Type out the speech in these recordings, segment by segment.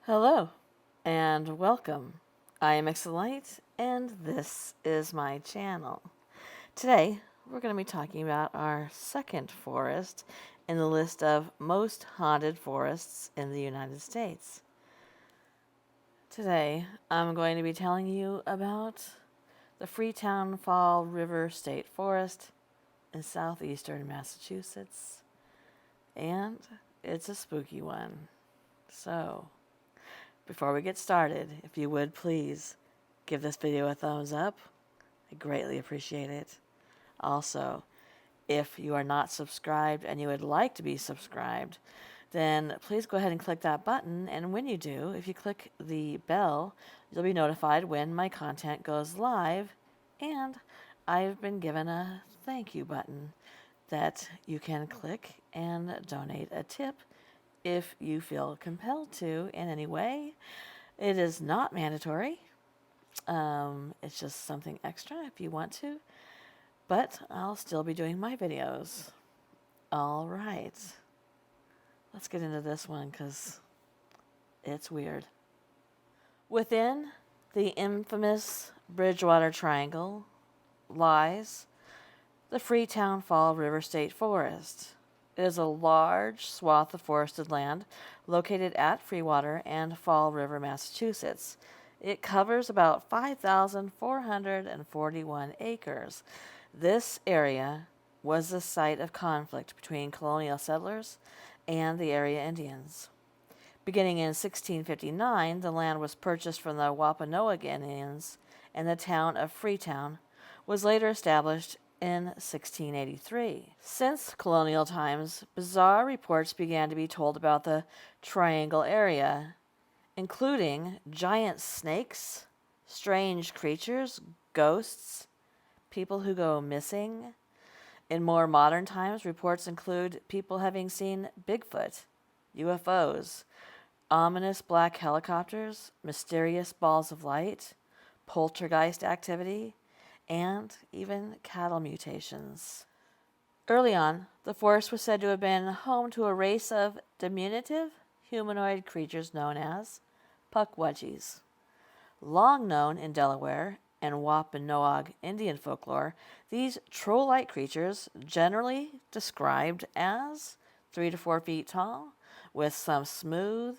Hello and welcome. I am Xlight and this is my channel. Today we're going to be talking about our second forest in the list of most haunted forests in the United States. Today I'm going to be telling you about the Freetown-Fall River State Forest in southeastern Massachusetts, and it's a spooky one. So, before we get started, if you would please give this video a thumbs up. I greatly appreciate it. Also, if you are not subscribed and you would like to be subscribed, then please go ahead and click that button. And when you do, if you click the bell, you'll be notified when my content goes live. And I've been given a thank you button that you can click and donate a tip if you feel compelled to in any way. It is not mandatory. It's just something extra if you want to, but I'll still be doing my videos. All right, let's get into this one because it's weird. Within the infamous Bridgewater Triangle lies the Freetown-Fall River State Forest. It is a large swath of forested land located at Freewater and Fall River, Massachusetts. It covers about 5,441 acres. This area was the site of conflict between colonial settlers and the area Indians. Beginning in 1659, the land was purchased from the Wampanoag Indians, and the town of Freetown was later established in 1683. Since colonial times, bizarre reports began to be told about the Triangle area, including giant snakes, strange creatures, ghosts, people who go missing. In more modern times, reports include people having seen Bigfoot, UFOs, ominous black helicopters, mysterious balls of light, poltergeist activity, and even cattle mutations. Early on, the forest was said to have been home to a race of diminutive humanoid creatures known as Pukwudgies. Long known in Delaware and Wampanoag Indian folklore, these troll-like creatures, generally described as 3 to 4 feet tall, with some smooth,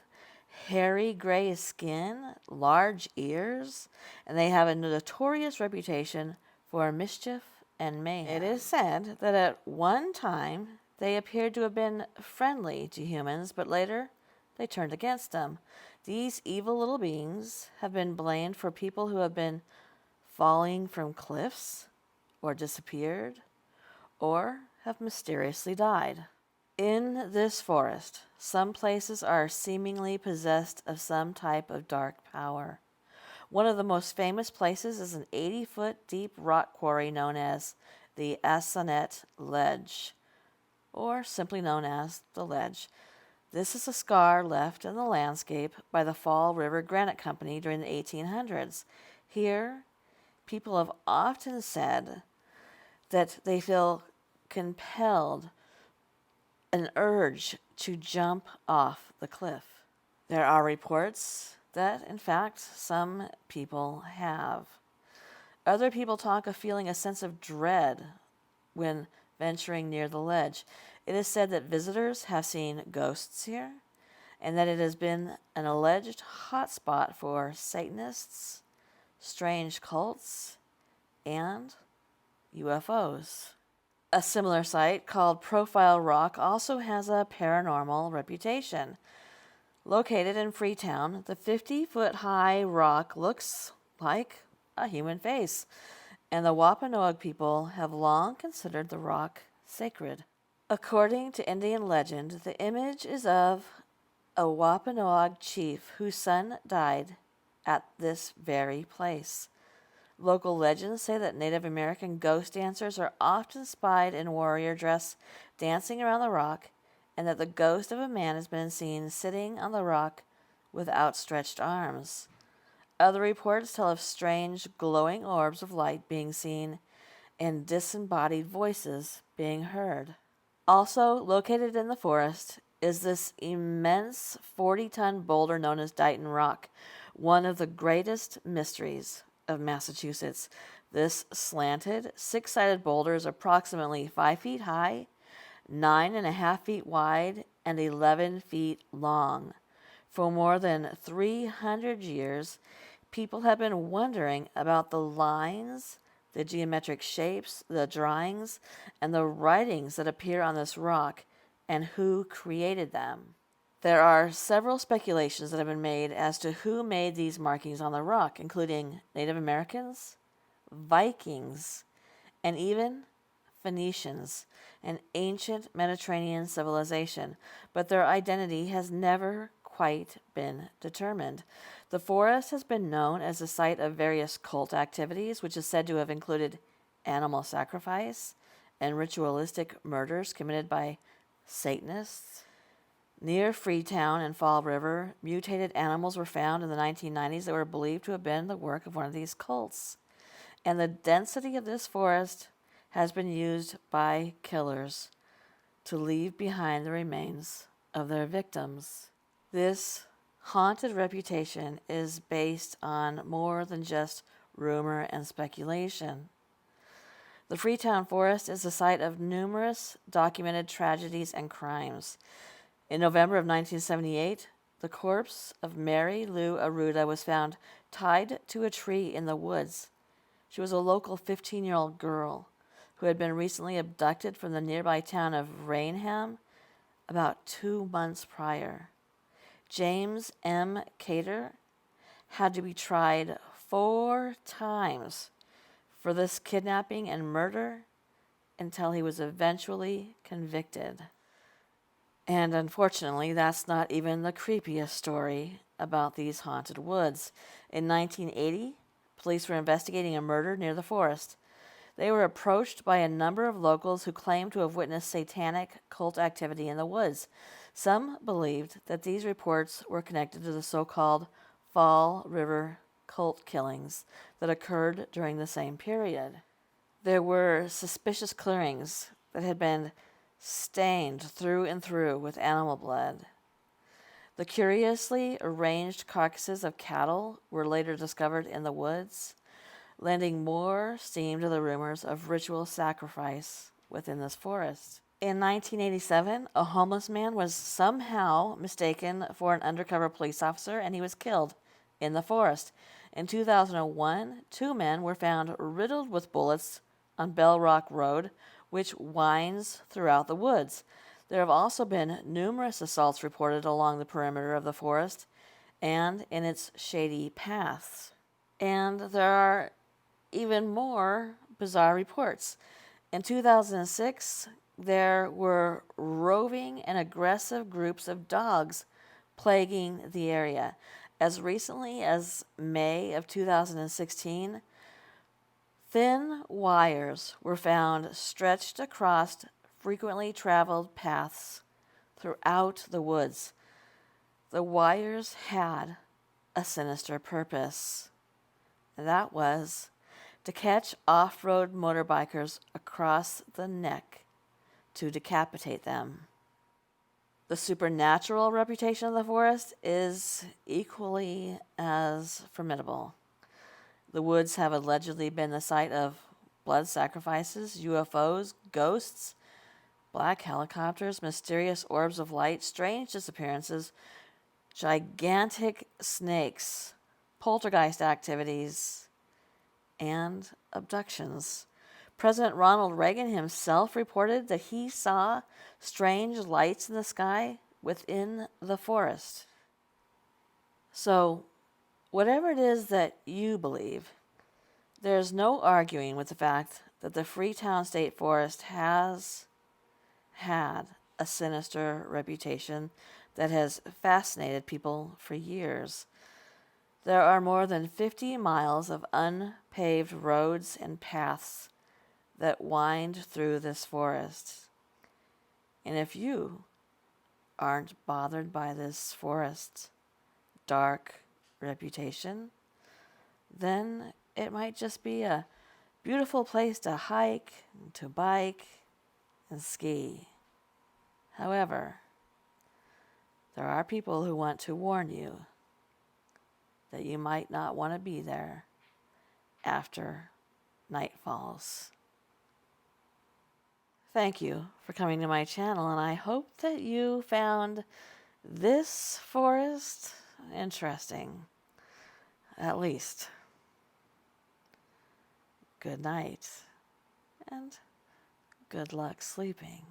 hairy gray skin, large ears, and they have a notorious reputation for mischief and mayhem. It is said that at one time they appeared to have been friendly to humans, but later they turned against them. These evil little beings have been blamed for people who have been falling from cliffs, or disappeared, or have mysteriously died. In this forest, some places are seemingly possessed of some type of dark power. One of the most famous places is an 80-foot deep rock quarry known as the Assonet Ledge, or simply known as the Ledge. This is a scar left in the landscape by the Fall River Granite Company during the 1800s. Here, people have often said that they feel compelled, an urge to jump off the cliff. There are reports that, in fact, some people have. Other people talk of feeling a sense of dread when venturing near the ledge. It is said that visitors have seen ghosts here, and that it has been an alleged hotspot for Satanists, strange cults, and UFOs. A similar site called Profile Rock also has a paranormal reputation. Located in Freetown, the 50-foot-high rock looks like a human face, and the Wampanoag people have long considered the rock sacred. According to Indian legend, the image is of a Wampanoag chief whose son died at this very place. Local legends say that Native American ghost dancers are often spied in warrior dress dancing around the rock, and that the ghost of a man has been seen sitting on the rock with outstretched arms. Other reports tell of strange glowing orbs of light being seen and disembodied voices being heard. Also located in the forest is this immense 40-ton boulder known as Dighton Rock, one of the greatest mysteries of Massachusetts. This slanted, six-sided boulder is approximately 5 feet high, 9.5 feet wide, and 11 feet long. For more than 300 years, people have been wondering about the lines, the geometric shapes, the drawings, and the writings that appear on this rock, and who created them. There are several speculations that have been made as to who made these markings on the rock, including Native Americans, Vikings, and even Phoenicians, an ancient Mediterranean civilization, but their identity has never quite been determined. The forest has been known as the site of various cult activities, which is said to have included animal sacrifice and ritualistic murders committed by Satanists. Near Freetown and Fall River, mutated animals were found in the 1990s that were believed to have been the work of one of these cults. And the density of this forest has been used by killers to leave behind the remains of their victims. This haunted reputation is based on more than just rumor and speculation. The Freetown Forest is the site of numerous documented tragedies and crimes. In November of 1978, the corpse of Mary Lou Arruda was found tied to a tree in the woods. She was a local 15-year-old girl who had been recently abducted from the nearby town of Raynham about 2 months prior. James M. Cater had to be tried 4 times for this kidnapping and murder until he was eventually convicted. And unfortunately, that's not even the creepiest story about these haunted woods. In 1980, police were investigating a murder near the forest. They were approached by a number of locals who claimed to have witnessed satanic cult activity in the woods. Some believed that these reports were connected to the so-called Fall River cult killings that occurred during the same period. There were suspicious clearings that had been stained through and through with animal blood. The curiously arranged carcasses of cattle were later discovered in the woods, lending more steam to the rumors of ritual sacrifice within this forest. In 1987, a homeless man was somehow mistaken for an undercover police officer, and he was killed in the forest. In 2001, 2 men were found riddled with bullets on Bell Rock Road, which winds throughout the woods. There have also been numerous assaults reported along the perimeter of the forest and in its shady paths. And there are even more bizarre reports. In 2006, there were roving and aggressive groups of dogs plaguing the area. As recently as May of 2016, thin wires were found stretched across frequently traveled paths throughout the woods. The wires had a sinister purpose. That was to catch off-road motorbikers across the neck to decapitate them. The supernatural reputation of the forest is equally as formidable. The woods have allegedly been the site of blood sacrifices, UFOs, ghosts, black helicopters, mysterious orbs of light, strange disappearances, gigantic snakes, poltergeist activities, and abductions. President Ronald Reagan himself reported that he saw strange lights in the sky within the forest. So, whatever it is that you believe, there's no arguing with the fact that the Freetown State Forest has had a sinister reputation that has fascinated people for years. There are more than 50 miles of unpaved roads and paths that wind through this forest. And if you aren't bothered by this forest's dark reputation, then it might just be a beautiful place to hike, to bike, and ski. However, There are people who want to warn you that you might not want to be there after night falls. Thank you for coming to my channel, and I hope that you found this forest interesting, at least. Good night, and good luck sleeping.